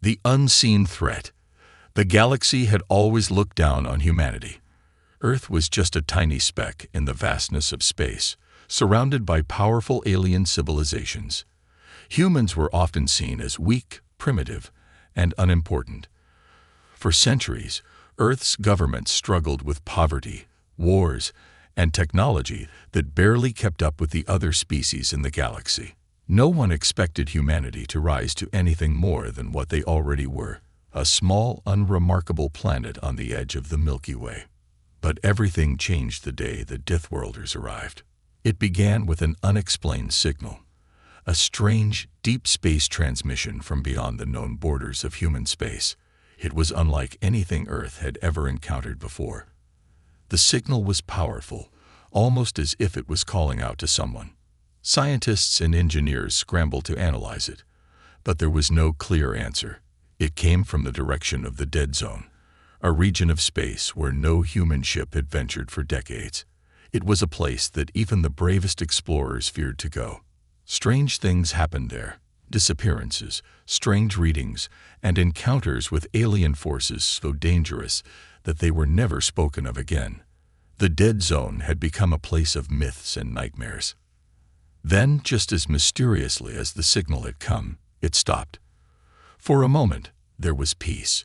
The unseen threat. The galaxy had always looked down on humanity. Earth was just a tiny speck in the vastness of space, surrounded by powerful alien civilizations. Humans were often seen as weak, primitive, and unimportant. For centuries, Earth's governments struggled with poverty, wars, and technology that barely kept up with the other species in the galaxy. No one expected humanity to rise to anything more than what they already were, a small, unremarkable planet on the edge of the Milky Way. But everything changed the day the Deathworlders arrived. It began with an unexplained signal, a strange, deep space transmission from beyond the known borders of human space. It was unlike anything Earth had ever encountered before. The signal was powerful, almost as if it was calling out to someone. Scientists and engineers scrambled to analyze it, but there was no clear answer. It came from the direction of the dead zone, a region of space where no human ship had ventured for decades. It was a place that even the bravest explorers feared to go. Strange things happened there: disappearances, strange readings, and encounters with alien forces so dangerous that they were never spoken of again. The dead zone had become a place of myths and nightmares. Then, just as mysteriously as the signal had come, it stopped. For a moment, there was peace,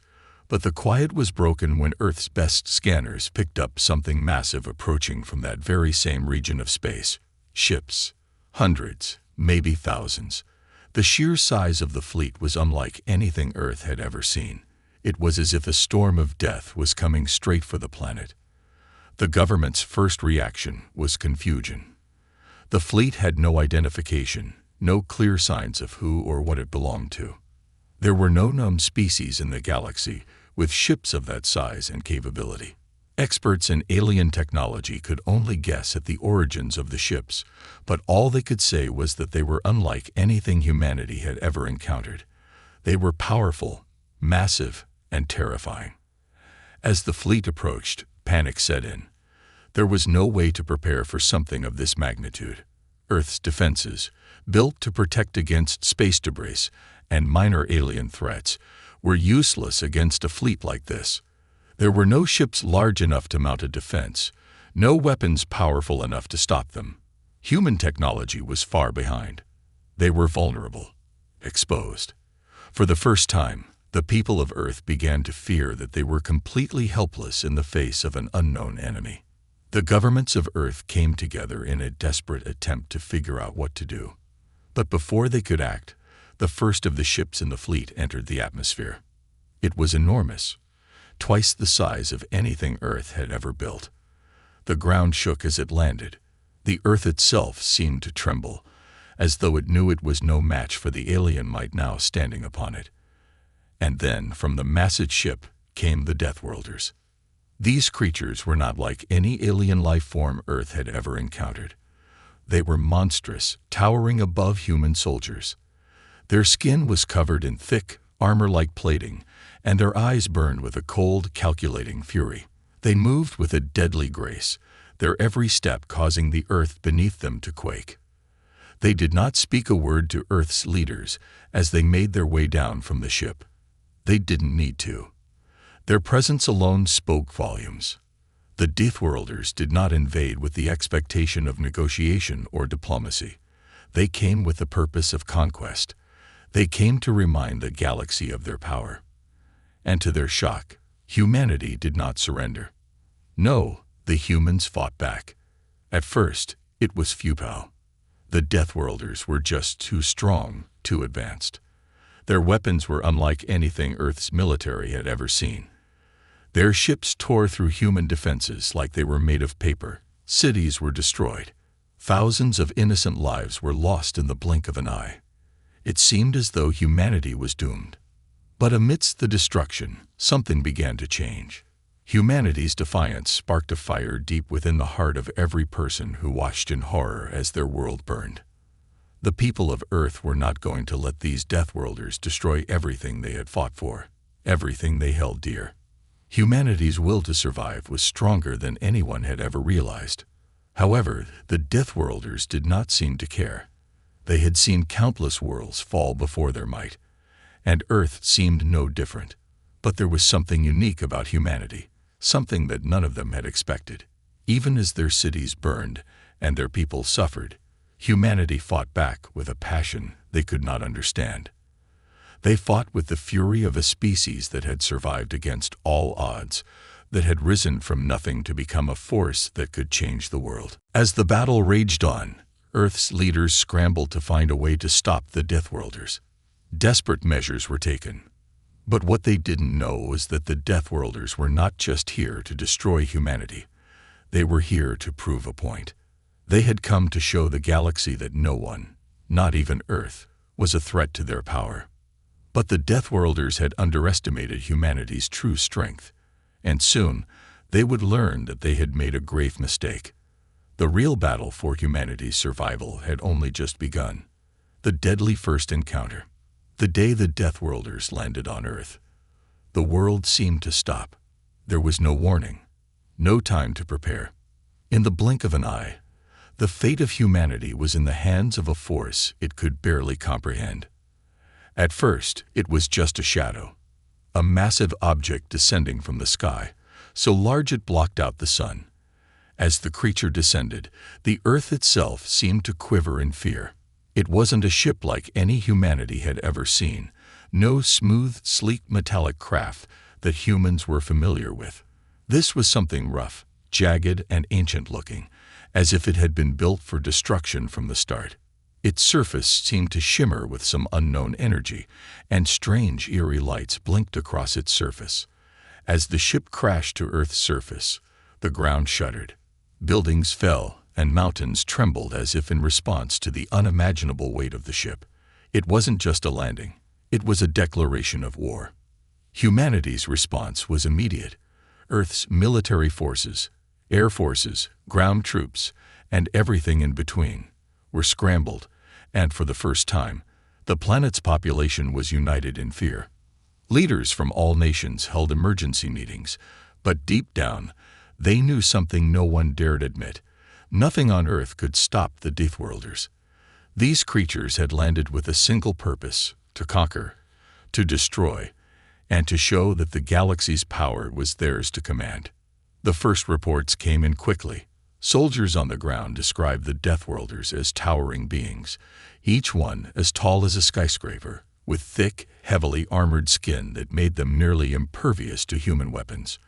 but the quiet was broken when Earth's best scanners picked up something massive approaching from that very same region of space. Ships. Hundreds, maybe thousands. The sheer size of the fleet was unlike anything Earth had ever seen. It was as if a storm of death was coming straight for the planet. The government's first reaction was confusion. The fleet had no identification, no clear signs of who or what it belonged to. There were no known species in the galaxy with ships of that size and capability. Experts in alien technology could only guess at the origins of the ships, but all they could say was that they were unlike anything humanity had ever encountered. They were powerful, massive, and terrifying. As the fleet approached, panic set in. There was no way to prepare for something of this magnitude. Earth's defenses, built to protect against space debris and minor alien threats, were useless against a fleet like this. There were no ships large enough to mount a defense, no weapons powerful enough to stop them. Human technology was far behind. They were vulnerable, exposed. For the first time, the people of Earth began to fear that they were completely helpless in the face of an unknown enemy. The governments of Earth came together in a desperate attempt to figure out what to do. But before they could act, the first of the ships in the fleet entered the atmosphere. It was enormous, twice the size of anything Earth had ever built. The ground shook as it landed. The Earth itself seemed to tremble, as though it knew it was no match for the alien might now standing upon it. And then, from the massive ship, came the Deathworlders. These creatures were not like any alien life form Earth had ever encountered. They were monstrous, towering above human soldiers. Their skin was covered in thick, armor-like plating, and their eyes burned with a cold, calculating fury. They moved with a deadly grace, their every step causing the earth beneath them to quake. They did not speak a word to Earth's leaders as they made their way down from the ship. They didn't need to. Their presence alone spoke volumes. The Deathworlders did not invade with the expectation of negotiation or diplomacy. They came with the purpose of conquest. They came to remind the galaxy of their power. And to their shock, humanity did not surrender. No, the humans fought back. At first, it was futile. The Deathworlders were just too strong, too advanced. Their weapons were unlike anything Earth's military had ever seen. Their ships tore through human defenses like they were made of paper. Cities were destroyed. Thousands of innocent lives were lost in the blink of an eye. It seemed as though humanity was doomed. But amidst the destruction, something began to change. Humanity's defiance sparked a fire deep within the heart of every person who watched in horror as their world burned. The people of Earth were not going to let these Deathworlders destroy everything they had fought for, everything they held dear. Humanity's will to survive was stronger than anyone had ever realized. However, the Deathworlders did not seem to care. They had seen countless worlds fall before their might, and Earth seemed no different. But there was something unique about humanity, something that none of them had expected. Even as their cities burned and their people suffered, humanity fought back with a passion they could not understand. They fought with the fury of a species that had survived against all odds, that had risen from nothing to become a force that could change the world. As the battle raged on, Earth's leaders scrambled to find a way to stop the Deathworlders. Desperate measures were taken. But what they didn't know was that the Deathworlders were not just here to destroy humanity. They were here to prove a point. They had come to show the galaxy that no one, not even Earth, was a threat to their power. But the Deathworlders had underestimated humanity's true strength, and soon they would learn that they had made a grave mistake. The real battle for humanity's survival had only just begun. The deadly first encounter. The day the Deathworlders landed on Earth. The world seemed to stop. There was no warning, no time to prepare. In the blink of an eye, the fate of humanity was in the hands of a force it could barely comprehend. At first, it was just a shadow, a massive object descending from the sky, so large it blocked out the sun. As the creature descended, the Earth itself seemed to quiver in fear. It wasn't a ship like any humanity had ever seen, no smooth, sleek metallic craft that humans were familiar with. This was something rough, jagged, and ancient-looking, as if it had been built for destruction from the start. Its surface seemed to shimmer with some unknown energy, and strange, eerie lights blinked across its surface. As the ship crashed to Earth's surface, the ground shuddered. Buildings fell, and mountains trembled as if in response to the unimaginable weight of the ship. It wasn't just a landing. It was a declaration of war. Humanity's response was immediate. Earth's military forces, air forces, ground troops, and everything in between were scrambled, and for the first time, the planet's population was united in fear. Leaders from all nations held emergency meetings, but deep down, they knew something no one dared admit. Nothing on Earth could stop the Deathworlders. These creatures had landed with a single purpose: to conquer, to destroy, and to show that the galaxy's power was theirs to command. The first reports came in quickly. Soldiers on the ground described the Deathworlders as towering beings, each one as tall as a skyscraper, with thick, heavily armored skin that made them nearly impervious to human weapons.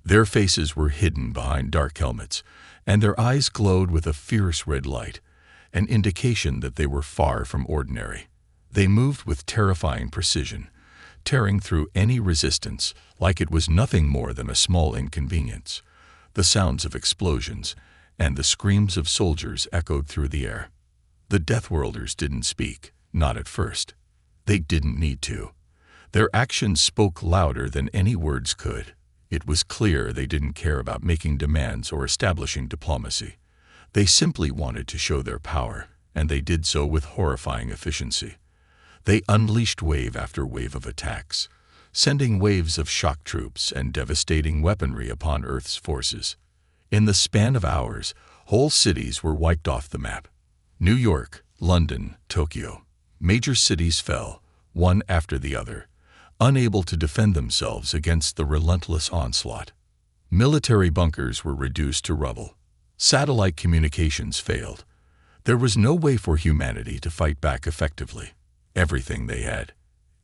Their faces were hidden behind dark helmets, and their eyes glowed with a fierce red light, an indication that they were far from ordinary. They moved with terrifying precision, tearing through any resistance like it was nothing more than a small inconvenience. The sounds of explosions and the screams of soldiers echoed through the air. The Deathworlders didn't speak, not at first. They didn't need to. Their actions spoke louder than any words could. It was clear they didn't care about making demands or establishing diplomacy. They simply wanted to show their power, and they did so with horrifying efficiency. They unleashed wave after wave of attacks, sending waves of shock troops and devastating weaponry upon Earth's forces. In the span of hours, whole cities were wiped off the map. New York, London, Tokyo. Major cities fell, one after the other, unable to defend themselves against the relentless onslaught. Military bunkers were reduced to rubble. Satellite communications failed. There was no way for humanity to fight back effectively. Everything they had,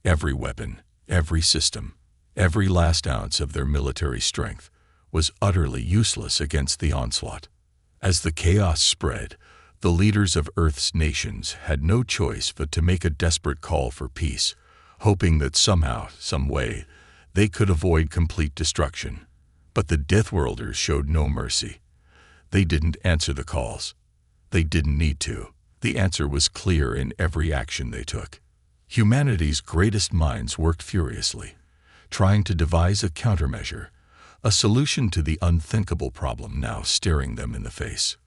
every weapon, every system, every last ounce of their military strength, was utterly useless against the onslaught. As the chaos spread, the leaders of Earth's nations had no choice but to make a desperate call for peace, hoping that somehow, some way, they could avoid complete destruction. But the Deathworlders showed no mercy. They didn't answer the calls. They didn't need to. The answer was clear in every action they took. Humanity's greatest minds worked furiously, trying to devise a countermeasure, a solution to the unthinkable problem now staring them in the face.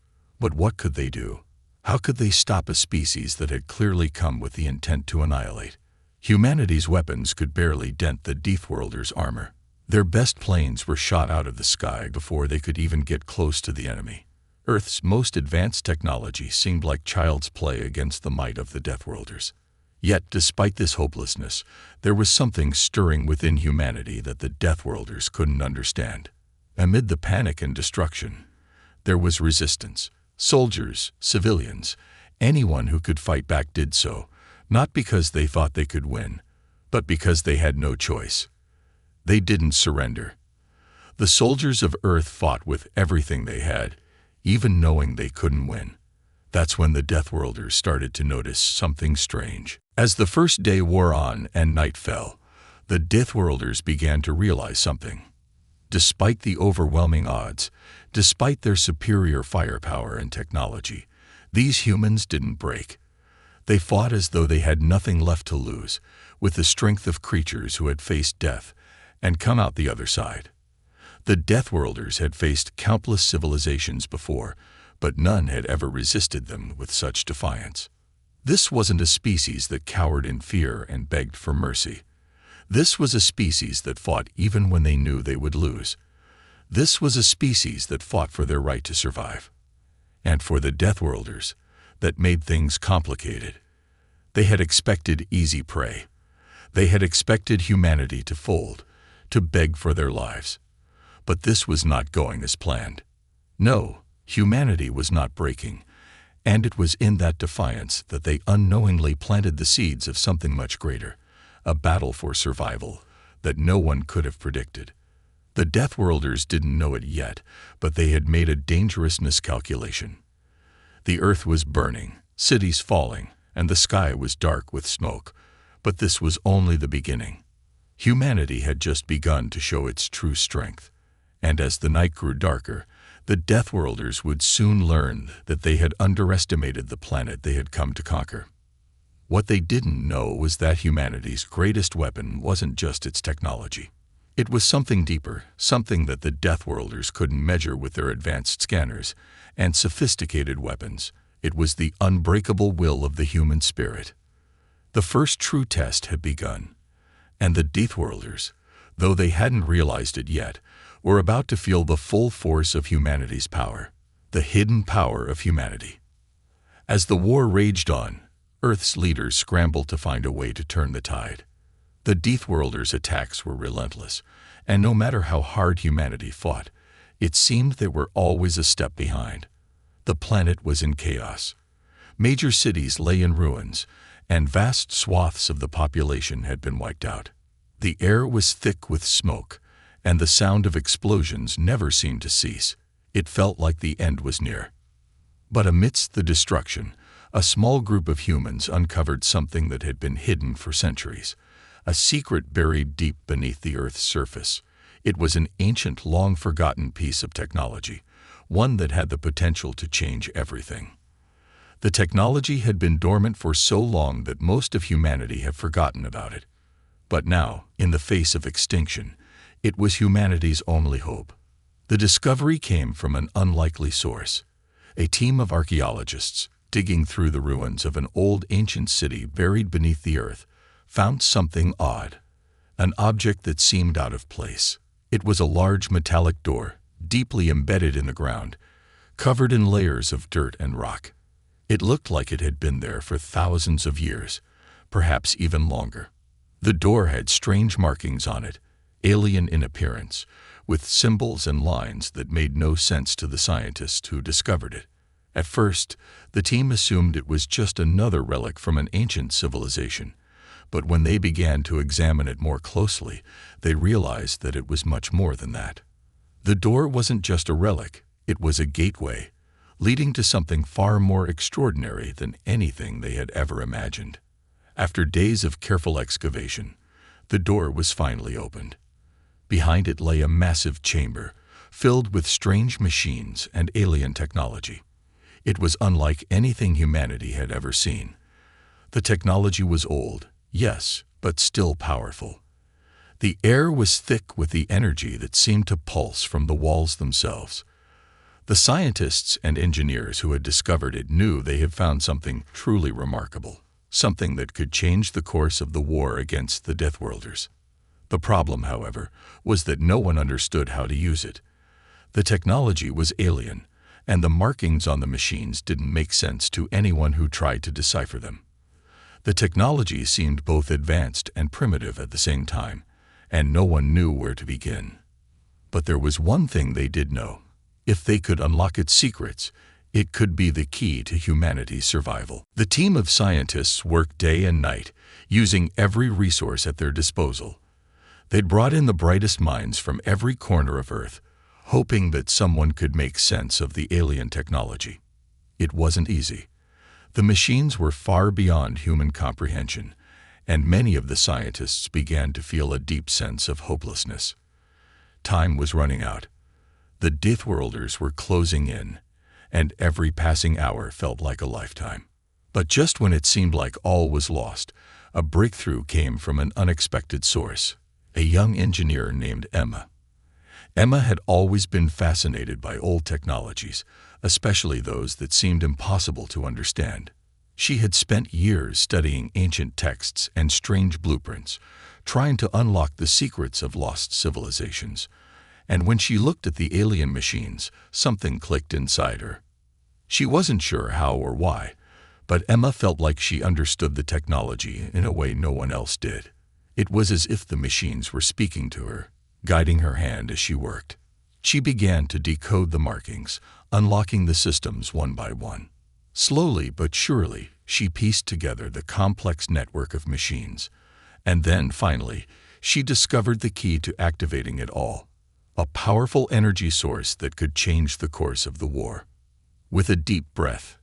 But what could they do? How could they stop a species that had clearly come with the intent to annihilate? Humanity's weapons could barely dent the Deathworlders' armor. Their best planes were shot out of the sky before they could even get close to the enemy. Earth's most advanced technology seemed like child's play against the might of the Deathworlders. Yet, despite this hopelessness, there was something stirring within humanity that the Deathworlders couldn't understand. Amid the panic and destruction, there was resistance. Soldiers, civilians, anyone who could fight back did so, not because they thought they could win, but because they had no choice. They didn't surrender. The soldiers of Earth fought with everything they had, even knowing they couldn't win. That's when the Deathworlders started to notice something strange. As the first day wore on and night fell, the Deathworlders began to realize something. Despite the overwhelming odds, despite their superior firepower and technology, these humans didn't break. They fought as though they had nothing left to lose, with the strength of creatures who had faced death and come out the other side. The Deathworlders had faced countless civilizations before, but none had ever resisted them with such defiance. This wasn't a species that cowered in fear and begged for mercy. This was a species that fought even when they knew they would lose. This was a species that fought for their right to survive. And for the Deathworlders, that made things complicated. They had expected easy prey. They had expected humanity to fold, to beg for their lives. But this was not going as planned. No, humanity was not breaking, and it was in that defiance that they unknowingly planted the seeds of something much greater, a battle for survival that no one could have predicted. The Deathworlders didn't know it yet, but they had made a dangerous miscalculation. The earth was burning, cities falling, and the sky was dark with smoke, but this was only the beginning. Humanity had just begun to show its true strength, and as the night grew darker, the Deathworlders would soon learn that they had underestimated the planet they had come to conquer. What they didn't know was that humanity's greatest weapon wasn't just its technology. It was something deeper, something that the Deathworlders couldn't measure with their advanced scanners and sophisticated weapons. It was the unbreakable will of the human spirit. The first true test had begun, and the Deathworlders, though they hadn't realized it yet, were about to feel the full force of humanity's power, the hidden power of humanity. As the war raged on, Earth's leaders scrambled to find a way to turn the tide. The Deathworlders' attacks were relentless, and no matter how hard humanity fought, it seemed they were always a step behind. The planet was in chaos. Major cities lay in ruins, and vast swaths of the population had been wiped out. The air was thick with smoke, and the sound of explosions never seemed to cease. It felt like the end was near. But amidst the destruction, a small group of humans uncovered something that had been hidden for centuries, a secret buried deep beneath the Earth's surface. It was an ancient, long-forgotten piece of technology, one that had the potential to change everything. The technology had been dormant for so long that most of humanity had forgotten about it. But now, in the face of extinction, it was humanity's only hope. The discovery came from an unlikely source. A team of archaeologists, digging through the ruins of an old ancient city buried beneath the earth, found something odd, an object that seemed out of place. It was a large metallic door, deeply embedded in the ground, covered in layers of dirt and rock. It looked like it had been there for thousands of years, perhaps even longer. The door had strange markings on it, alien in appearance, with symbols and lines that made no sense to the scientists who discovered it. At first, the team assumed it was just another relic from an ancient civilization, but when they began to examine it more closely, they realized that it was much more than that. The door wasn't just a relic, it was a gateway, leading to something far more extraordinary than anything they had ever imagined. After days of careful excavation, the door was finally opened. Behind it lay a massive chamber, filled with strange machines and alien technology. It was unlike anything humanity had ever seen. The technology was old, yes, but still powerful. The air was thick with the energy that seemed to pulse from the walls themselves. The scientists and engineers who had discovered it knew they had found something truly remarkable, something that could change the course of the war against the Deathworlders. The problem, however, was that no one understood how to use it. The technology was alien, and the markings on the machines didn't make sense to anyone who tried to decipher them. The technology seemed both advanced and primitive at the same time, and no one knew where to begin. But there was one thing they did know. If they could unlock its secrets, it could be the key to humanity's survival. The team of scientists worked day and night, using every resource at their disposal. They'd brought in the brightest minds from every corner of Earth, hoping that someone could make sense of the alien technology. It wasn't easy. The machines were far beyond human comprehension, and many of the scientists began to feel a deep sense of hopelessness. Time was running out. The Deathworlders were closing in, and every passing hour felt like a lifetime. But just when it seemed like all was lost, a breakthrough came from an unexpected source, a young engineer named Emma. Emma had always been fascinated by old technologies, especially those that seemed impossible to understand. She had spent years studying ancient texts and strange blueprints, trying to unlock the secrets of lost civilizations. And when she looked at the alien machines, something clicked inside her. She wasn't sure how or why, but Emma felt like she understood the technology in a way no one else did. It was as if the machines were speaking to her, guiding her hand as she worked. She began to decode the markings, unlocking the systems one by one. Slowly but surely, she pieced together the complex network of machines. And then, finally, she discovered the key to activating it all, a powerful energy source that could change the course of the war. With a deep breath,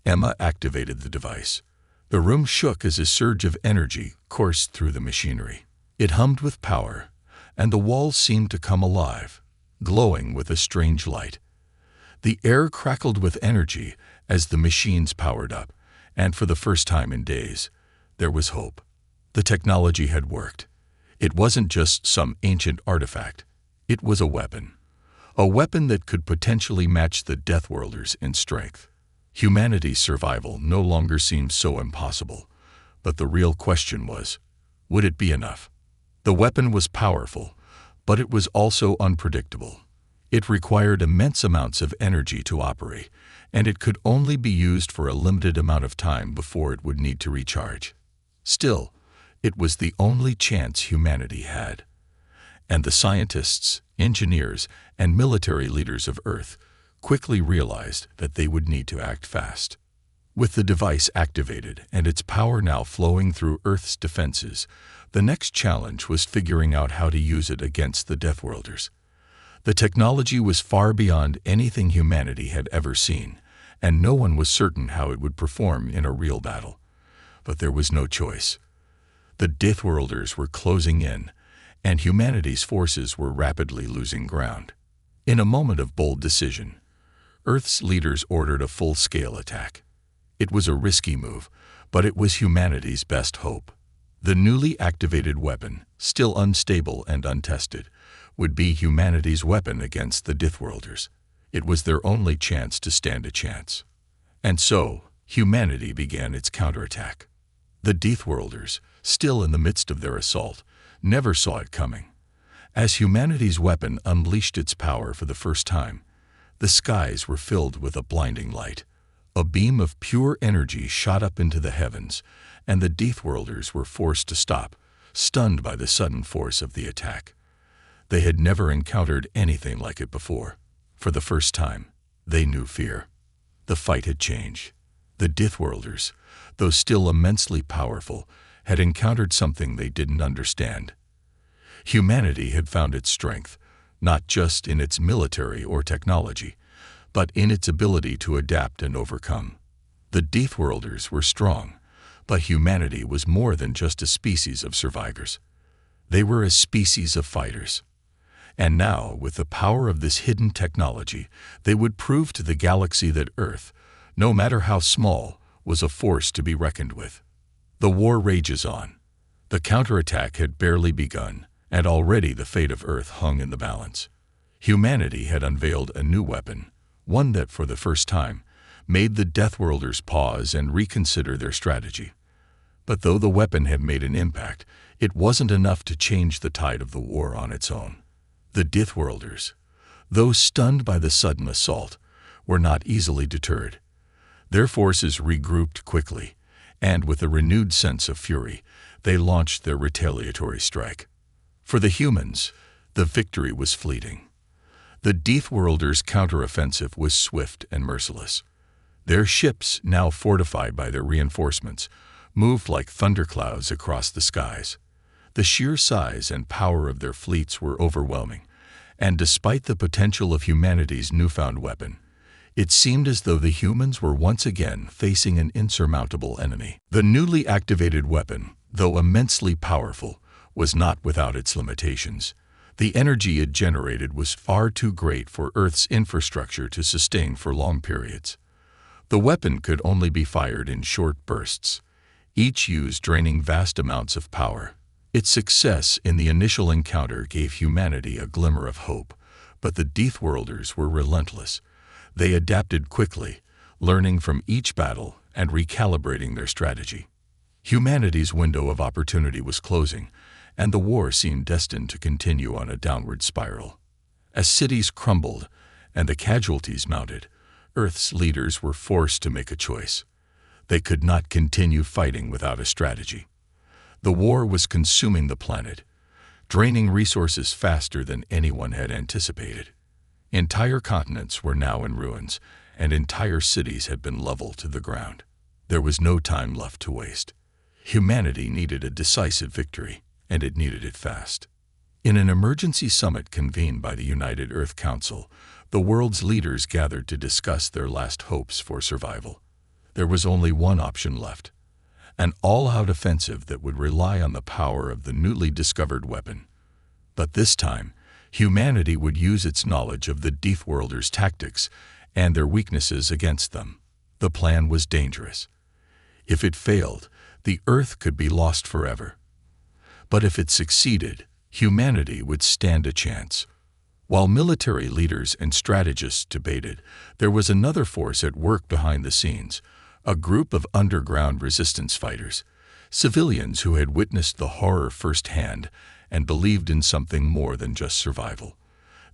Emma activated the device. The room shook as a surge of energy coursed through the machinery. It hummed with power, and the walls seemed to come alive, glowing with a strange light. The air crackled with energy as the machines powered up, and for the first time in days, there was hope. The technology had worked. It wasn't just some ancient artifact. It was a weapon that could potentially match the Deathworlders in strength. Humanity's survival no longer seemed so impossible, but the real question was, would it be enough? The weapon was powerful, but it was also unpredictable. It required immense amounts of energy to operate, and it could only be used for a limited amount of time before it would need to recharge. Still, it was the only chance humanity had. And the scientists, engineers, and military leaders of Earth quickly realized that they would need to act fast. With the device activated and its power now flowing through Earth's defenses, the next challenge was figuring out how to use it against the Deathworlders. The technology was far beyond anything humanity had ever seen, and no one was certain how it would perform in a real battle. But there was no choice. The Deathworlders were closing in, and humanity's forces were rapidly losing ground. In a moment of bold decision, Earth's leaders ordered a full-scale attack. It was a risky move, but it was humanity's best hope. The newly activated weapon, still unstable and untested, would be humanity's weapon against the Deathworlders. It was their only chance to stand a chance. And so, humanity began its counterattack. The Deathworlders, still in the midst of their assault, never saw it coming. As humanity's weapon unleashed its power for the first time, the skies were filled with a blinding light. A beam of pure energy shot up into the heavens, and the Deathworlders were forced to stop, stunned by the sudden force of the attack. They had never encountered anything like it before. For the first time, they knew fear. The fight had changed. The Deathworlders, though still immensely powerful, had encountered something they didn't understand. Humanity had found its strength, not just in its military or technology, but in its ability to adapt and overcome. The Deathworlders were strong, but humanity was more than just a species of survivors. They were a species of fighters. And now, with the power of this hidden technology, they would prove to the galaxy that Earth, no matter how small, was a force to be reckoned with. The war rages on. The counterattack had barely begun, and already the fate of Earth hung in the balance. Humanity had unveiled a new weapon, one that, for the first time, made the Deathworlders pause and reconsider their strategy. But though the weapon had made an impact, it wasn't enough to change the tide of the war on its own. The Deathworlders, though stunned by the sudden assault, were not easily deterred. Their forces regrouped quickly, and with a renewed sense of fury, they launched their retaliatory strike. For the humans, the victory was fleeting. The Deathworlders' counteroffensive was swift and merciless. Their ships, now fortified by their reinforcements, moved like thunderclouds across the skies. The sheer size and power of their fleets were overwhelming, and despite the potential of humanity's newfound weapon, it seemed as though the humans were once again facing an insurmountable enemy. The newly activated weapon, though immensely powerful, was not without its limitations. The energy it generated was far too great for Earth's infrastructure to sustain for long periods. The weapon could only be fired in short bursts, each use draining vast amounts of power. Its success in the initial encounter gave humanity a glimmer of hope, but the Deathworlders were relentless. They adapted quickly, learning from each battle and recalibrating their strategy. Humanity's window of opportunity was closing, and the war seemed destined to continue on a downward spiral. As cities crumbled and the casualties mounted, Earth's leaders were forced to make a choice. They could not continue fighting without a strategy. The war was consuming the planet, draining resources faster than anyone had anticipated. Entire continents were now in ruins, and entire cities had been leveled to the ground. There was no time left to waste. Humanity needed a decisive victory, and it needed it fast. In an emergency summit convened by the United Earth Council, the world's leaders gathered to discuss their last hopes for survival. There was only one option left: an all-out offensive that would rely on the power of the newly discovered weapon. But this time, humanity would use its knowledge of the Deathworlders' tactics and their weaknesses against them. The plan was dangerous. If it failed, the Earth could be lost forever. But if it succeeded, humanity would stand a chance. While military leaders and strategists debated, there was another force at work behind the scenes: a group of underground resistance fighters, civilians who had witnessed the horror firsthand and believed in something more than just survival.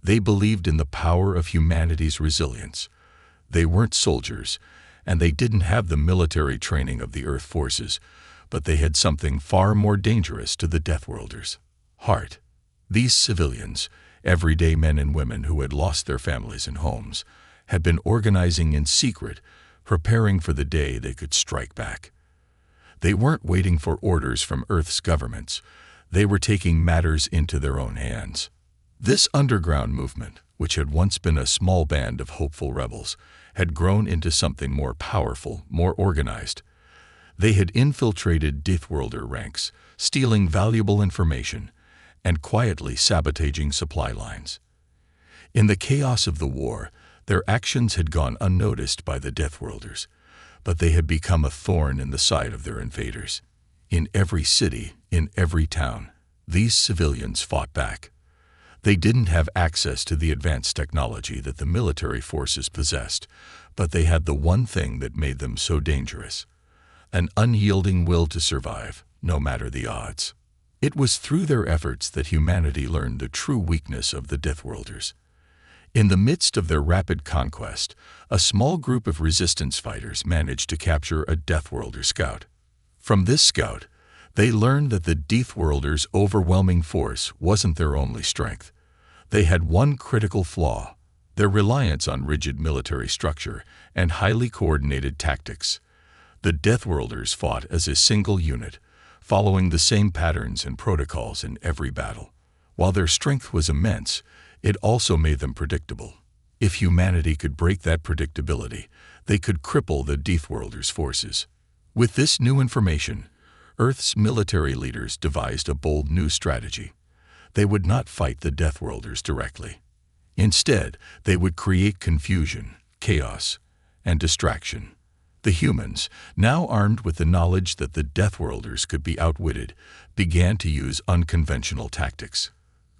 They believed in the power of humanity's resilience. They weren't soldiers, and they didn't have the military training of the Earth forces, but they had something far more dangerous to the Deathworlders: heart. These civilians, everyday men and women who had lost their families and homes, had been organizing in secret, preparing for the day they could strike back. They weren't waiting for orders from Earth's governments. They were taking matters into their own hands. This underground movement, which had once been a small band of hopeful rebels, had grown into something more powerful, more organized. They had infiltrated Deathworlder ranks, stealing valuable information, and quietly sabotaging supply lines. In the chaos of the war, their actions had gone unnoticed by the Deathworlders, but they had become a thorn in the side of their invaders. In every city, in every town, these civilians fought back. They didn't have access to the advanced technology that the military forces possessed, but they had the one thing that made them so dangerous: an unyielding will to survive, no matter the odds. It was through their efforts that humanity learned the true weakness of the Deathworlders. In the midst of their rapid conquest, a small group of resistance fighters managed to capture a Deathworlder scout. From this scout, they learned that the Deathworlders' overwhelming force wasn't their only strength. They had one critical flaw: their reliance on rigid military structure and highly coordinated tactics. The Deathworlders fought as a single unit, following the same patterns and protocols in every battle. While their strength was immense, it also made them predictable. If humanity could break that predictability, they could cripple the Deathworlders' forces. With this new information, Earth's military leaders devised a bold new strategy. They would not fight the Deathworlders directly. Instead, they would create confusion, chaos, and distraction. The humans, now armed with the knowledge that the Deathworlders could be outwitted, began to use unconventional tactics.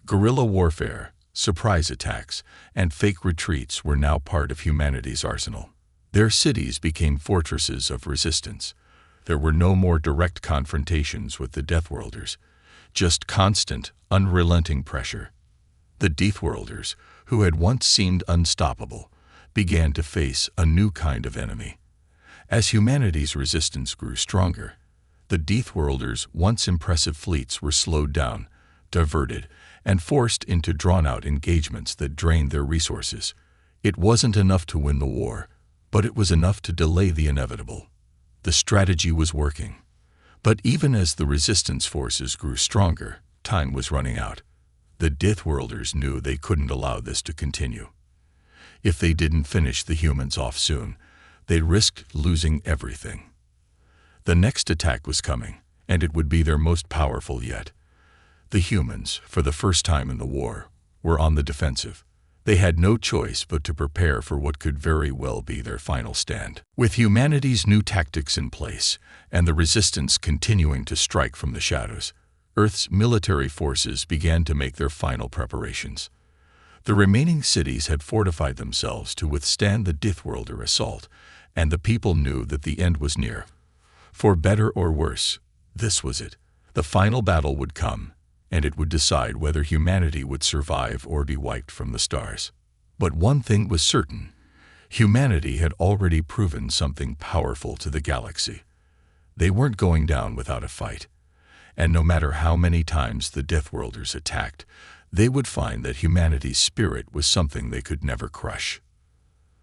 Guerrilla warfare, surprise attacks, and fake retreats were now part of humanity's arsenal. Their cities became fortresses of resistance. There were no more direct confrontations with the Deathworlders, just constant, unrelenting pressure. The Deathworlders, who had once seemed unstoppable, began to face a new kind of enemy: As humanity's resistance grew stronger, the Deathworlders' once impressive fleets were slowed down, diverted, and forced into drawn-out engagements that drained their resources. It wasn't enough to win the war, but it was enough to delay the inevitable. The strategy was working. But even as the resistance forces grew stronger, time was running out. The Deathworlders knew they couldn't allow this to continue. If they didn't finish the humans off soon, they risked losing everything. The next attack was coming, and it would be their most powerful yet. The humans, for the first time in the war, were on the defensive. They had no choice but to prepare for what could very well be their final stand. With humanity's new tactics in place, and the resistance continuing to strike from the shadows, Earth's military forces began to make their final preparations. The remaining cities had fortified themselves to withstand the Deathworlder assault, and the people knew that the end was near. For better or worse, this was it. The final battle would come, and it would decide whether humanity would survive or be wiped from the stars. But one thing was certain. Humanity had already proven something powerful to the galaxy. They weren't going down without a fight. And no matter how many times the Deathworlders attacked, they would find that humanity's spirit was something they could never crush.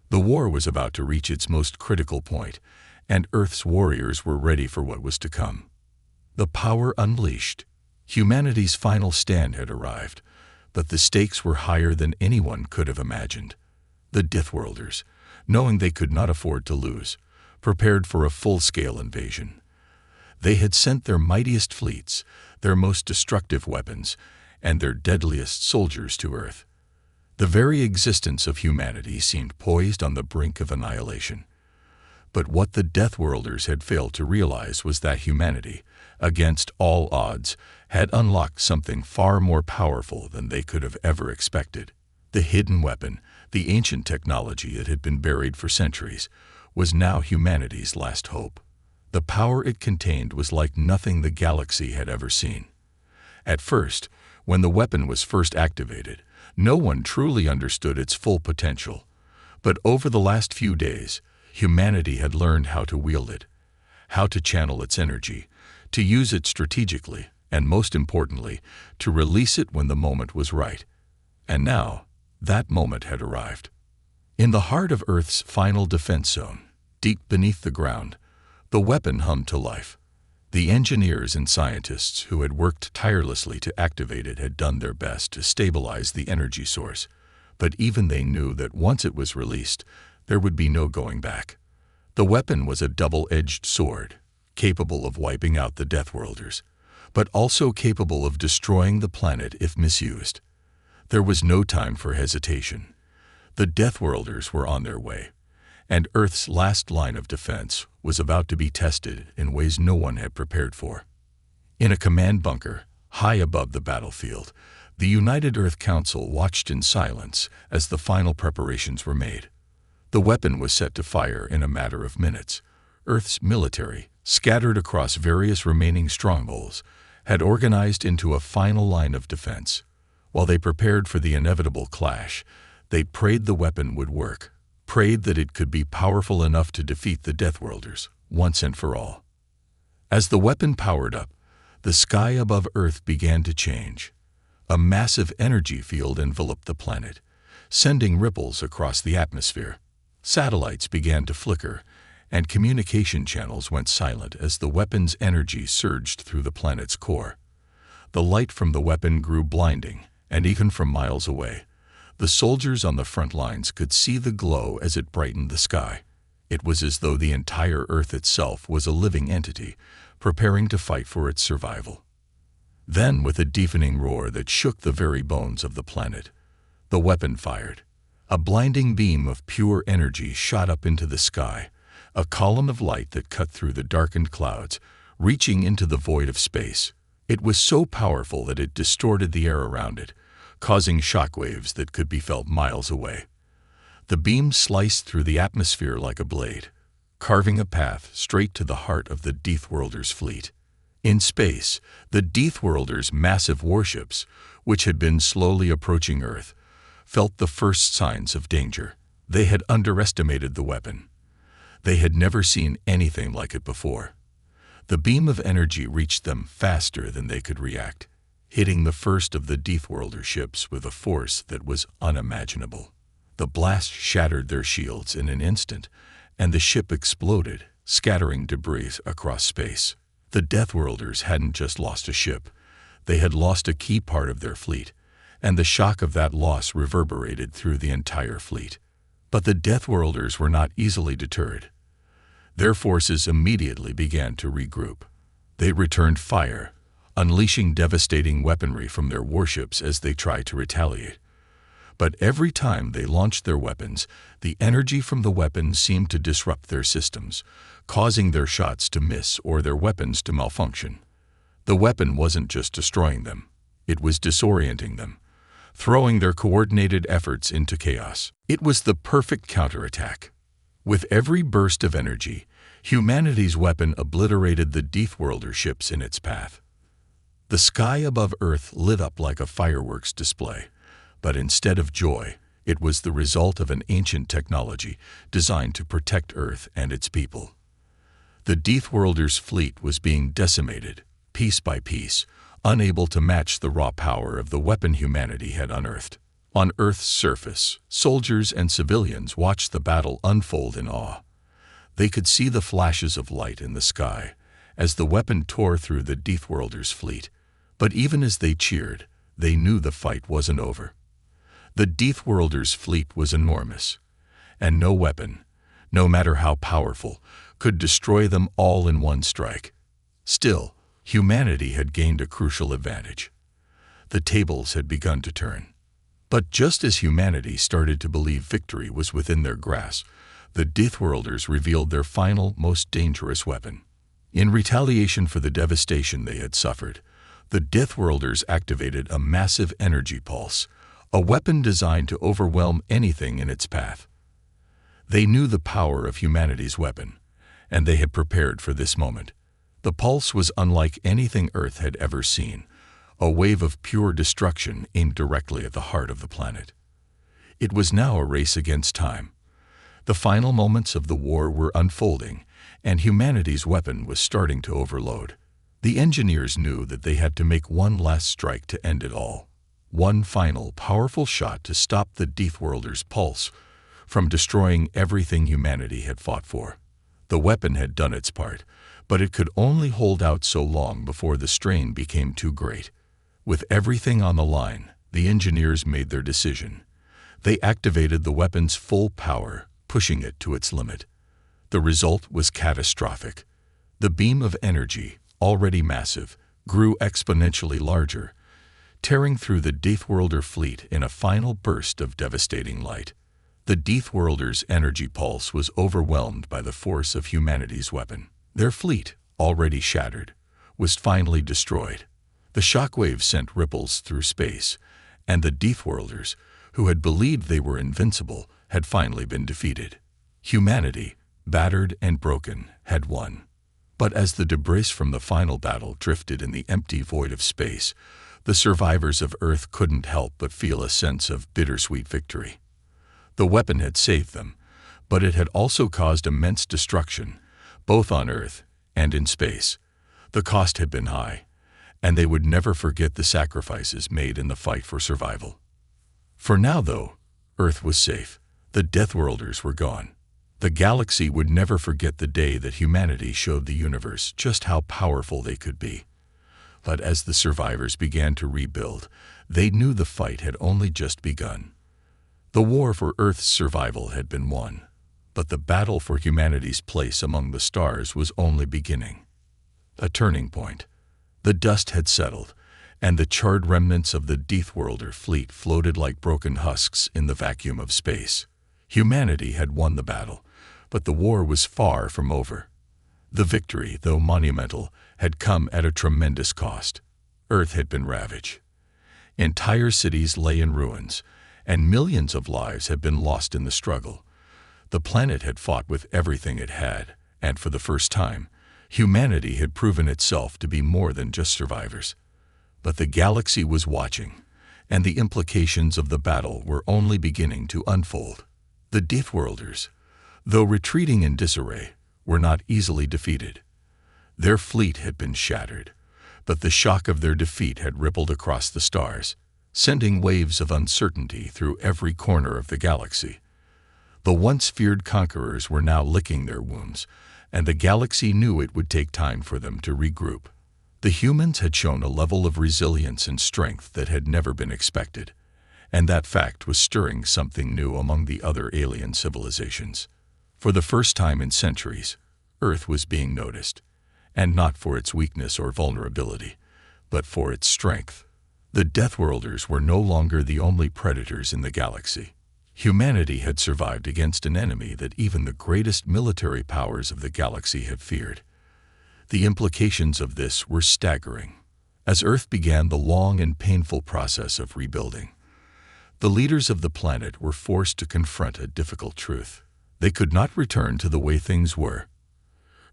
The war was about to reach its most critical point, and Earth's warriors were ready for what was to come. The power unleashed. Humanity's final stand had arrived, but the stakes were higher than anyone could have imagined. The Deathworlders, knowing they could not afford to lose, prepared for a full-scale invasion. They had sent their mightiest fleets, their most destructive weapons, and their deadliest soldiers to Earth. The very existence of humanity seemed poised on the brink of annihilation. But what the Deathworlders had failed to realize was that humanity, against all odds, had unlocked something far more powerful than they could have ever expected. The hidden weapon, the ancient technology that had been buried for centuries, was now humanity's last hope. The power it contained was like nothing the galaxy had ever seen. At first, when the weapon was first activated, no one truly understood its full potential. But over the last few days, humanity had learned how to wield it, how to channel its energy, to use it strategically, and most importantly, to release it when the moment was right. And now, that moment had arrived. In the heart of Earth's final defense zone, deep beneath the ground, the weapon hummed to life. The engineers and scientists who had worked tirelessly to activate it had done their best to stabilize the energy source, but even they knew that once it was released, there would be no going back. The weapon was a double-edged sword, capable of wiping out the Deathworlders, but also capable of destroying the planet if misused. There was no time for hesitation. The Deathworlders were on their way, and Earth's last line of defense was about to be tested in ways no one had prepared for. In a command bunker, high above the battlefield, the United Earth Council watched in silence as the final preparations were made. The weapon was set to fire in a matter of minutes. Earth's military, scattered across various remaining strongholds, had organized into a final line of defense. While they prepared for the inevitable clash, they prayed the weapon would work, prayed that it could be powerful enough to defeat the Deathworlders once and for all. As the weapon powered up, the sky above Earth began to change. A massive energy field enveloped the planet, sending ripples across the atmosphere. Satellites began to flicker, and communication channels went silent as the weapon's energy surged through the planet's core. The light from the weapon grew blinding, and even from miles away, the soldiers on the front lines could see the glow as it brightened the sky. It was as though the entire Earth itself was a living entity, preparing to fight for its survival. Then, with a deafening roar that shook the very bones of the planet, the weapon fired. A blinding beam of pure energy shot up into the sky, a column of light that cut through the darkened clouds, reaching into the void of space. It was so powerful that it distorted the air around it, causing shockwaves that could be felt miles away. The beam sliced through the atmosphere like a blade, carving a path straight to the heart of the Deathworlders' fleet. In space, the Deathworlders' massive warships, which had been slowly approaching Earth, felt the first signs of danger. They had underestimated the weapon. They had never seen anything like it before. The beam of energy reached them faster than they could react, hitting the first of the Deathworlder ships with a force that was unimaginable. The blast shattered their shields in an instant, and the ship exploded, scattering debris across space. The Deathworlders hadn't just lost a ship. They had lost a key part of their fleet, and the shock of that loss reverberated through the entire fleet. But the Deathworlders were not easily deterred. Their forces immediately began to regroup. They returned fire, unleashing devastating weaponry from their warships as they tried to retaliate. But every time they launched their weapons, the energy from the weapons seemed to disrupt their systems, causing their shots to miss or their weapons to malfunction. The weapon wasn't just destroying them, it was disorienting them, throwing their coordinated efforts into chaos. It was the perfect counterattack. With every burst of energy, humanity's weapon obliterated the Deathworlder ships in its path. The sky above Earth lit up like a fireworks display, but instead of joy, it was the result of an ancient technology designed to protect Earth and its people. The Deathworlders' fleet was being decimated, piece by piece, unable to match the raw power of the weapon humanity had unearthed. On Earth's surface, soldiers and civilians watched the battle unfold in awe. They could see the flashes of light in the sky as the weapon tore through the Deathworlders' fleet. But even as they cheered, they knew the fight wasn't over. The Deathworlders' fleet was enormous, and no weapon, no matter how powerful, could destroy them all in one strike. Still, humanity had gained a crucial advantage. The tables had begun to turn. But just as humanity started to believe victory was within their grasp, the Deathworlders revealed their final, most dangerous weapon. In retaliation for the devastation they had suffered, the Deathworlders activated a massive energy pulse, a weapon designed to overwhelm anything in its path. They knew the power of humanity's weapon, and they had prepared for this moment. The pulse was unlike anything Earth had ever seen, a wave of pure destruction aimed directly at the heart of the planet. It was now a race against time. The final moments of the war were unfolding, and humanity's weapon was starting to overload. The engineers knew that they had to make one last strike to end it all. One final, powerful shot to stop the Deathworlders' pulse from destroying everything humanity had fought for. The weapon had done its part, but it could only hold out so long before the strain became too great. With everything on the line, the engineers made their decision. They activated the weapon's full power, pushing it to its limit. The result was catastrophic. The beam of energy, already massive, grew exponentially larger, tearing through the Deathworlder fleet in a final burst of devastating light. The Deathworlders' energy pulse was overwhelmed by the force of humanity's weapon. Their fleet, already shattered, was finally destroyed. The shockwave sent ripples through space, and the Deathworlders, who had believed they were invincible, had finally been defeated. Humanity, battered and broken, had won. But as the debris from the final battle drifted in the empty void of space, the survivors of Earth couldn't help but feel a sense of bittersweet victory. The weapon had saved them, but it had also caused immense destruction, both on Earth and in space. The cost had been high, and they would never forget the sacrifices made in the fight for survival. For now, though, Earth was safe. The Deathworlders were gone. The galaxy would never forget the day that humanity showed the universe just how powerful they could be. But as the survivors began to rebuild, they knew the fight had only just begun. The war for Earth's survival had been won, but the battle for humanity's place among the stars was only beginning. A turning point. The dust had settled, and the charred remnants of the Deathworlder fleet floated like broken husks in the vacuum of space. Humanity had won the battle, but the war was far from over. The victory, though monumental, had come at a tremendous cost. Earth had been ravaged. Entire cities lay in ruins, and millions of lives had been lost in the struggle. The planet had fought with everything it had, and for the first time, humanity had proven itself to be more than just survivors. But the galaxy was watching, and the implications of the battle were only beginning to unfold. The Deathworlders, though retreating in disarray, were not easily defeated. Their fleet had been shattered, but the shock of their defeat had rippled across the stars, sending waves of uncertainty through every corner of the galaxy. The once feared conquerors were now licking their wounds, and the galaxy knew it would take time for them to regroup. The humans had shown a level of resilience and strength that had never been expected, and that fact was stirring something new among the other alien civilizations. For the first time in centuries, Earth was being noticed, and not for its weakness or vulnerability, but for its strength. The Deathworlders were no longer the only predators in the galaxy. Humanity had survived against an enemy that even the greatest military powers of the galaxy had feared. The implications of this were staggering. As Earth began the long and painful process of rebuilding, the leaders of the planet were forced to confront a difficult truth. They could not return to the way things were.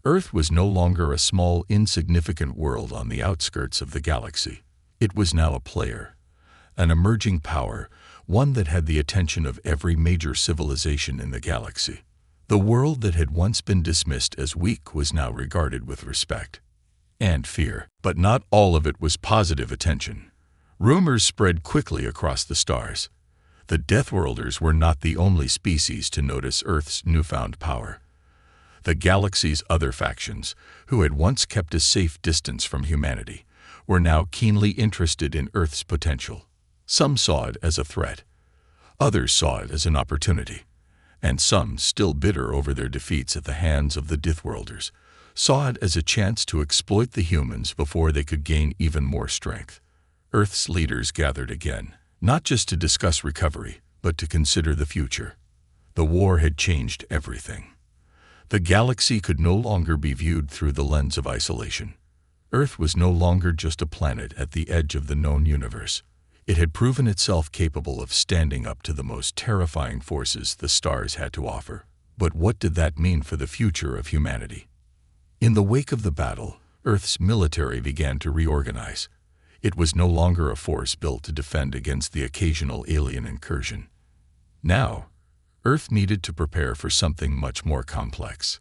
Earth was no longer a small, insignificant world on the outskirts of the galaxy. It was now a player, an emerging power, one that had the attention of every major civilization in the galaxy. The world that had once been dismissed as weak was now regarded with respect and fear, but not all of it was positive attention. Rumors spread quickly across the stars. The Deathworlders were not the only species to notice Earth's newfound power. The galaxy's other factions, who had once kept a safe distance from humanity, were now keenly interested in Earth's potential. Some saw it as a threat, others saw it as an opportunity, and some, still bitter over their defeats at the hands of the Deathworlders, saw it as a chance to exploit the humans before they could gain even more strength. Earth's leaders gathered again, not just to discuss recovery, but to consider the future. The war had changed everything. The galaxy could no longer be viewed through the lens of isolation. Earth was no longer just a planet at the edge of the known universe. It had proven itself capable of standing up to the most terrifying forces the stars had to offer. But what did that mean for the future of humanity? In the wake of the battle, Earth's military began to reorganize. It was no longer a force built to defend against the occasional alien incursion. Now, Earth needed to prepare for something much more complex.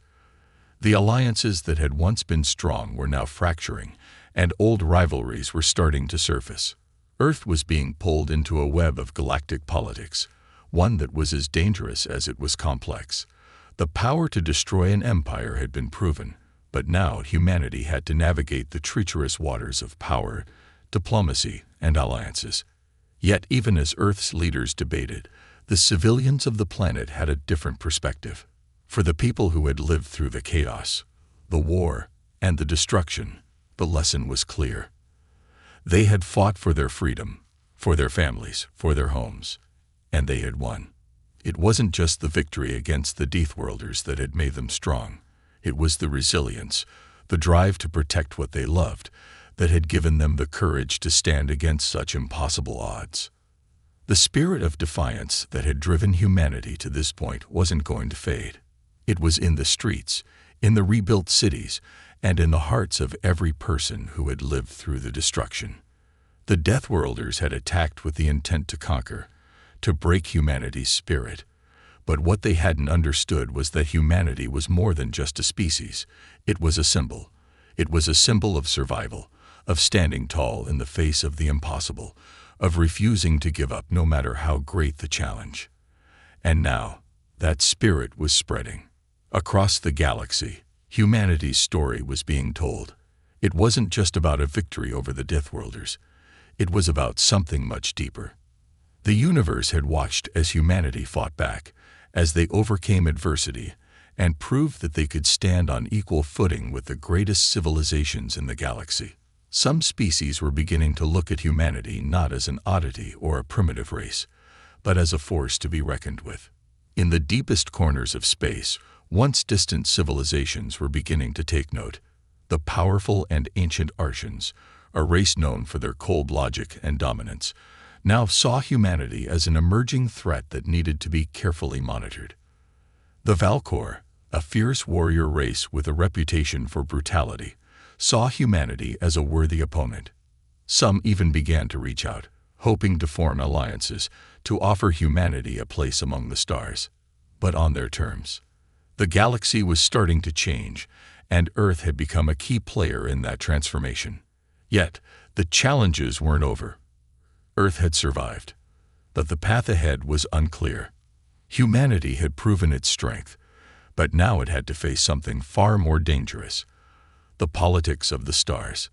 The alliances that had once been strong were now fracturing, and old rivalries were starting to surface. Earth was being pulled into a web of galactic politics, one that was as dangerous as it was complex. The power to destroy an empire had been proven, but now humanity had to navigate the treacherous waters of power, diplomacy, and alliances. Yet even as Earth's leaders debated, the civilians of the planet had a different perspective. For the people who had lived through the chaos, the war, and the destruction, the lesson was clear. They had fought for their freedom, for their families, for their homes, and they had won. It wasn't just the victory against the Deathworlders that had made them strong. It was the resilience, the drive to protect what they loved, that had given them the courage to stand against such impossible odds. The spirit of defiance that had driven humanity to this point wasn't going to fade. It was in the streets, in the rebuilt cities, and in the hearts of every person who had lived through the destruction. The Deathworlders had attacked with the intent to conquer, to break humanity's spirit. But what they hadn't understood was that humanity was more than just a species. It was a symbol. It was a symbol of survival, of standing tall in the face of the impossible, of refusing to give up no matter how great the challenge. And now, that spirit was spreading. Across the galaxy, humanity's story was being told. It wasn't just about a victory over the Deathworlders. It was about something much deeper. The universe had watched as humanity fought back, as they overcame adversity, and proved that they could stand on equal footing with the greatest civilizations in the galaxy. Some species were beginning to look at humanity not as an oddity or a primitive race, but as a force to be reckoned with. In the deepest corners of space, once distant civilizations were beginning to take note. The powerful and ancient Artians, a race known for their cold logic and dominance, now saw humanity as an emerging threat that needed to be carefully monitored. The Valkor, a fierce warrior race with a reputation for brutality, saw humanity as a worthy opponent. Some even began to reach out, hoping to form alliances, to offer humanity a place among the stars, but on their terms. The galaxy was starting to change, and Earth had become a key player in that transformation. Yet, the challenges weren't over. Earth had survived, but the path ahead was unclear. Humanity had proven its strength, but now it had to face something far more dangerous: the politics of the stars.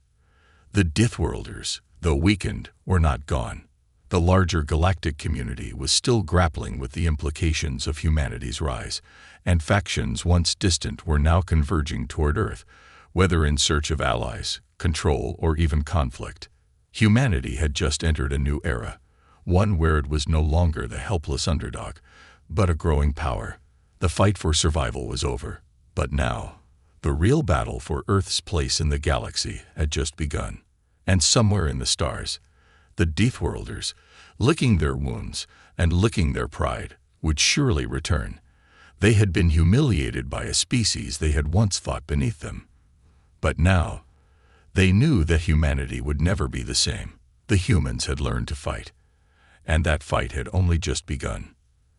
The Deathworlders, though weakened, were not gone. The larger galactic community was still grappling with the implications of humanity's rise, and factions once distant were now converging toward Earth, whether in search of allies, control, or even conflict. Humanity had just entered a new era, one where it was no longer the helpless underdog, but a growing power. The fight for survival was over, but now, the real battle for Earth's place in the galaxy had just begun. And somewhere in the stars, the Deathworlders, licking their wounds and licking their pride, would surely return. They had been humiliated by a species they had once thought beneath them. But now, they knew that humanity would never be the same. The humans had learned to fight, and that fight had only just begun.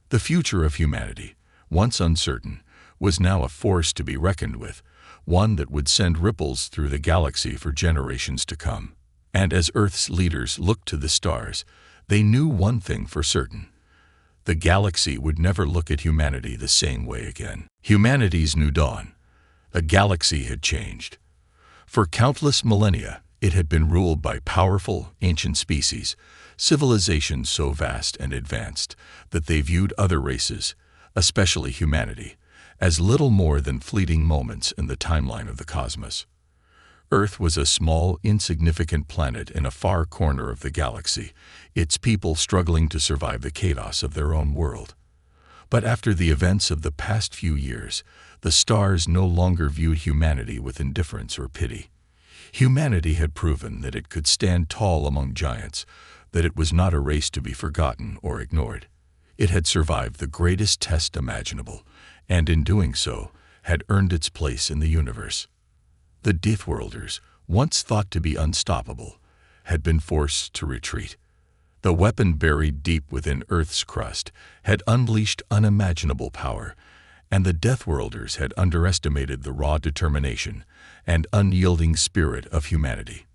The future of humanity, once uncertain, was now a force to be reckoned with, one that would send ripples through the galaxy for generations to come. And as Earth's leaders looked to the stars, they knew one thing for certain: the galaxy would never look at humanity the same way again. Humanity's new dawn. The galaxy had changed. For countless millennia, it had been ruled by powerful, ancient species, civilizations so vast and advanced that they viewed other races, especially humanity, as little more than fleeting moments in the timeline of the cosmos. Earth was a small, insignificant planet in a far corner of the galaxy, its people struggling to survive the chaos of their own world. But after the events of the past few years, the stars no longer viewed humanity with indifference or pity. Humanity had proven that it could stand tall among giants, that it was not a race to be forgotten or ignored. It had survived the greatest test imaginable, and in doing so, had earned its place in the universe. The Deathworlders, once thought to be unstoppable, had been forced to retreat. The weapon buried deep within Earth's crust had unleashed unimaginable power, and the Deathworlders had underestimated the raw determination and unyielding spirit of humanity.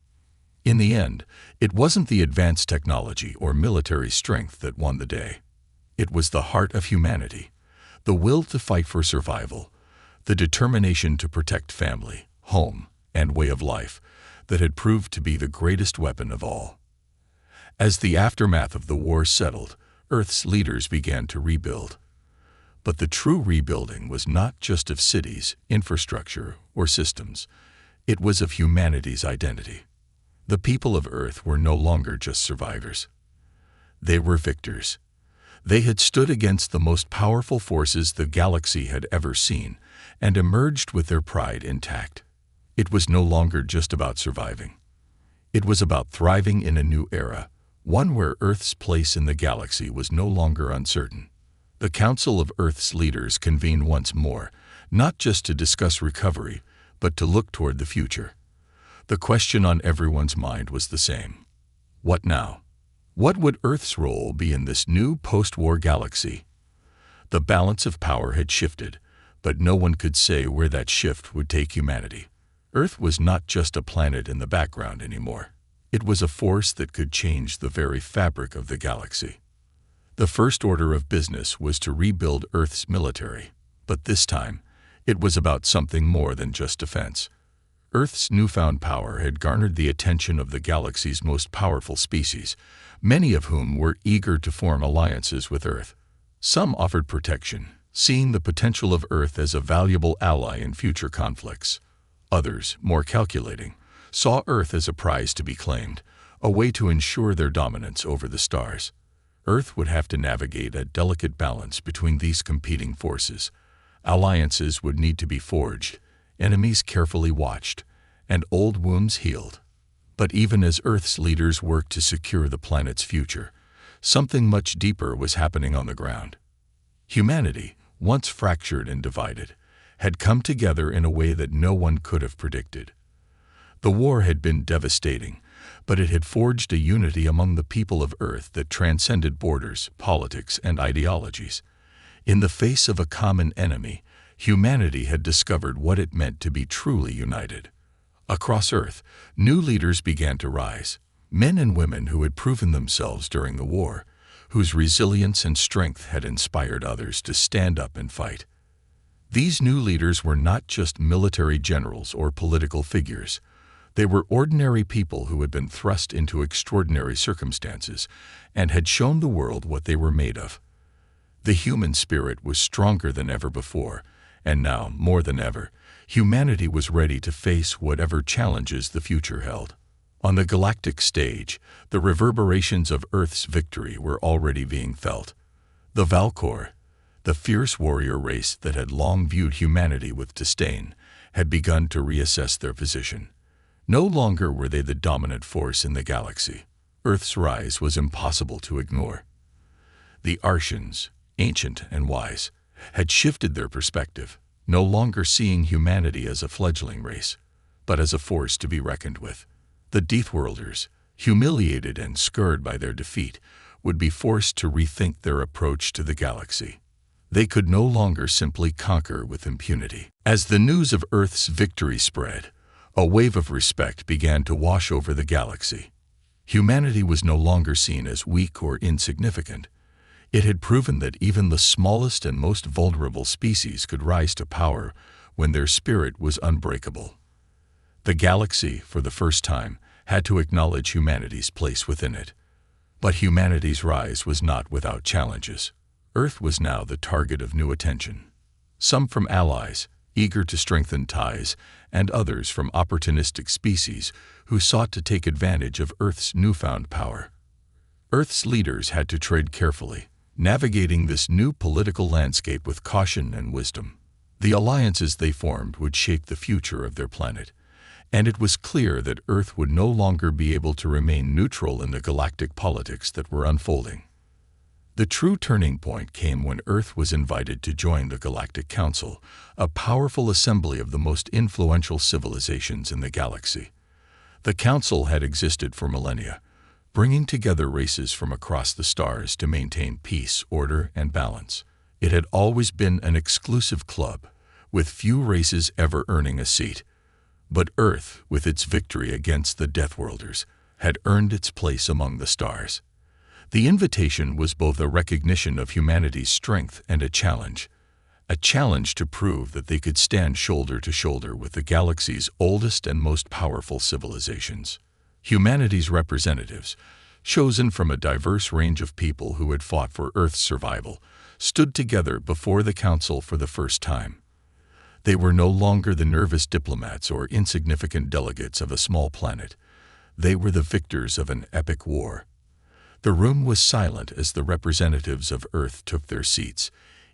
In the end, it wasn't the advanced technology or military strength that won the day. It was the heart of humanity, the will to fight for survival, the determination to protect family, home, and way of life that had proved to be the greatest weapon of all. As the aftermath of the war settled, Earth's leaders began to rebuild. But the true rebuilding was not just of cities, infrastructure, or systems. It was of humanity's identity. The people of Earth were no longer just survivors. They were victors. They had stood against the most powerful forces the galaxy had ever seen and emerged with their pride intact. It was no longer just about surviving. It was about thriving in a new era, one where Earth's place in the galaxy was no longer uncertain. The Council of Earth's leaders convened once more, not just to discuss recovery, but to look toward the future. The question on everyone's mind was the same. What now? What would Earth's role be in this new post-war galaxy? The balance of power had shifted, but no one could say where that shift would take humanity. Earth was not just a planet in the background anymore. It was a force that could change the very fabric of the galaxy. The first order of business was to rebuild Earth's military, but this time, it was about something more than just defense. Earth's newfound power had garnered the attention of the galaxy's most powerful species, many of whom were eager to form alliances with Earth. Some offered protection, seeing the potential of Earth as a valuable ally in future conflicts. Others, more calculating, saw Earth as a prize to be claimed, a way to ensure their dominance over the stars. Earth would have to navigate a delicate balance between these competing forces. Alliances would need to be forged, enemies carefully watched, and old wounds healed. But even as Earth's leaders worked to secure the planet's future, something much deeper was happening on the ground. Humanity, once fractured and divided, had come together in a way that no one could have predicted. The war had been devastating, but it had forged a unity among the people of Earth that transcended borders, politics, and ideologies. In the face of a common enemy, Humanity had discovered what it meant to be truly united. Across Earth, new leaders began to rise, men and women who had proven themselves during the war, whose resilience and strength had inspired others to stand up and fight. These new leaders were not just military generals or political figures. They were ordinary people who had been thrust into extraordinary circumstances and had shown the world what they were made of. The human spirit was stronger than ever before, and now, more than ever, humanity was ready to face whatever challenges the future held. On the galactic stage, the reverberations of Earth's victory were already being felt. The Valkor, the fierce warrior race that had long viewed humanity with disdain, had begun to reassess their position. No longer were they the dominant force in the galaxy. Earth's rise was impossible to ignore. The Artians, ancient and wise, had shifted their perspective, no longer seeing humanity as a fledgling race, but as a force to be reckoned with. The Deathworlders, humiliated and scarred by their defeat, would be forced to rethink their approach to the galaxy. They could no longer simply conquer with impunity. As the news of Earth's victory spread, a wave of respect began to wash over the galaxy. Humanity was no longer seen as weak or insignificant. It had proven that even the smallest and most vulnerable species could rise to power when their spirit was unbreakable. The galaxy, for the first time, had to acknowledge humanity's place within it. But humanity's rise was not without challenges. Earth was now the target of new attention. Some from allies, eager to strengthen ties, and others from opportunistic species who sought to take advantage of Earth's newfound power. Earth's leaders had to tread carefully, navigating this new political landscape with caution and wisdom. The alliances they formed would shape the future of their planet, and it was clear that Earth would no longer be able to remain neutral in the galactic politics that were unfolding. The true turning point came when Earth was invited to join the Galactic Council, a powerful assembly of the most influential civilizations in the galaxy. The Council had existed for millennia, bringing together races from across the stars to maintain peace, order, and balance. It had always been an exclusive club, with few races ever earning a seat. But Earth, with its victory against the Deathworlders, had earned its place among the stars. The invitation was both a recognition of humanity's strength and a challenge to prove that they could stand shoulder to shoulder with the galaxy's oldest and most powerful civilizations. Humanity's representatives, chosen from a diverse range of people who had fought for Earth's survival, stood together before the Council for the first time. They were no longer the nervous diplomats or insignificant delegates of a small planet. They were the victors of an epic war. The room was silent as the representatives of Earth took their seats,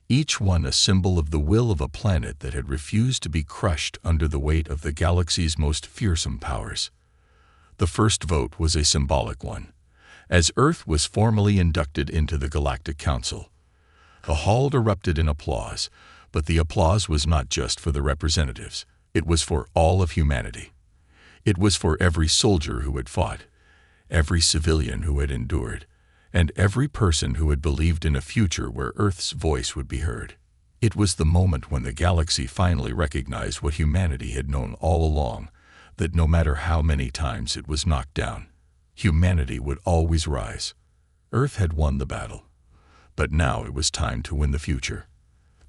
each one a symbol of the will of a planet that had refused to be crushed under the weight of the galaxy's most fearsome powers. The first vote was a symbolic one. As Earth was formally inducted into the Galactic Council, the hall erupted in applause, but the applause was not just for the representatives. It was for all of humanity. It was for every soldier who had fought, every civilian who had endured, and every person who had believed in a future where Earth's voice would be heard. It was the moment when the galaxy finally recognized what humanity had known all along, that no matter how many times it was knocked down, humanity would always rise. Earth had won the battle, but now it was time to win the future.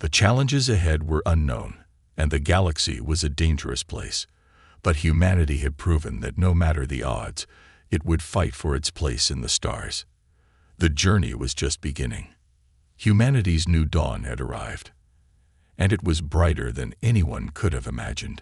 The challenges ahead were unknown, and the galaxy was a dangerous place, but humanity had proven that no matter the odds, it would fight for its place in the stars. The journey was just beginning. Humanity's new dawn had arrived, and it was brighter than anyone could have imagined.